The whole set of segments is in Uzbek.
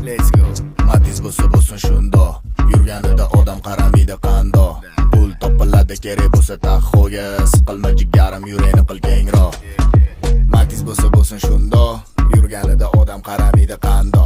Let's go. Matiz bo'lsin shunda, yurganida odam qaramaydi qando. Pul topiladi kerak bo'lsa taxoga, siqilma jigarim yurakni qil kengroq. Matiz bo'lsin shunda, yurganida odam qaramaydi qando.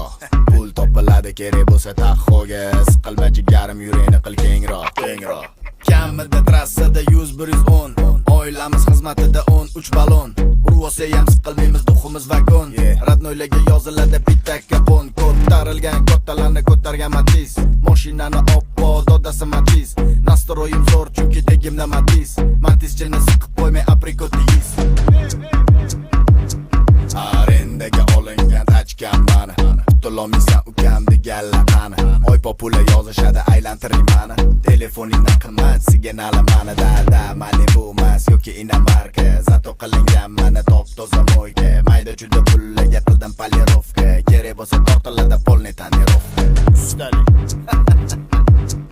Pul topiladi kerak bo'lsa taxoga, siqilma jigarim yurakni qil kengroq. Kamida trassada 100-110, oilamiz xizmatida 13 balon. Urvosa ham siqilmaymiz, duximiz vagon. Radnoylarga yoziladi bitta kapon. Ko'tarilgan kottalarni ko'targan Matiz. Mashinani oppo dodasi Matiz. Nastroyim zo'r chunki tegimda Matiz. Matizchini siqib qo'ymay aprikot deyiz. Arendaga olingan tachkam mani, qutulolmaysan ukam deganlar qani. Oy popula yozishadi aylantiring mani. Telefoningdan qimmat signali mani da mani bu emas yoki inamarka. Zato qilingan mana top toza moyga. Mayda juda pullaga qildim polirovka. Kerak bo'lsa tortiladi polni tonirovka. Ustalik.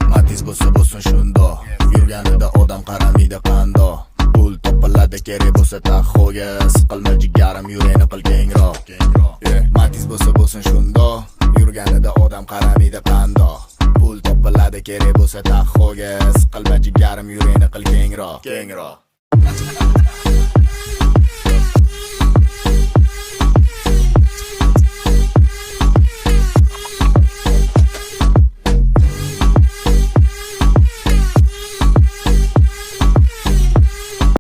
Matiz bo'lsin shunda, yurganida odam qaramaydi qando. Pul topiladi kerak bo'lsa taxoga, siqilma jigarim yurakni qil kengroq. Matiz bo'lsin shunda, yurganida odam qaramaydi qando. Pul topiladi kerak bo'lsa taxoga, siqilma jigarim yurakni qil kengroq.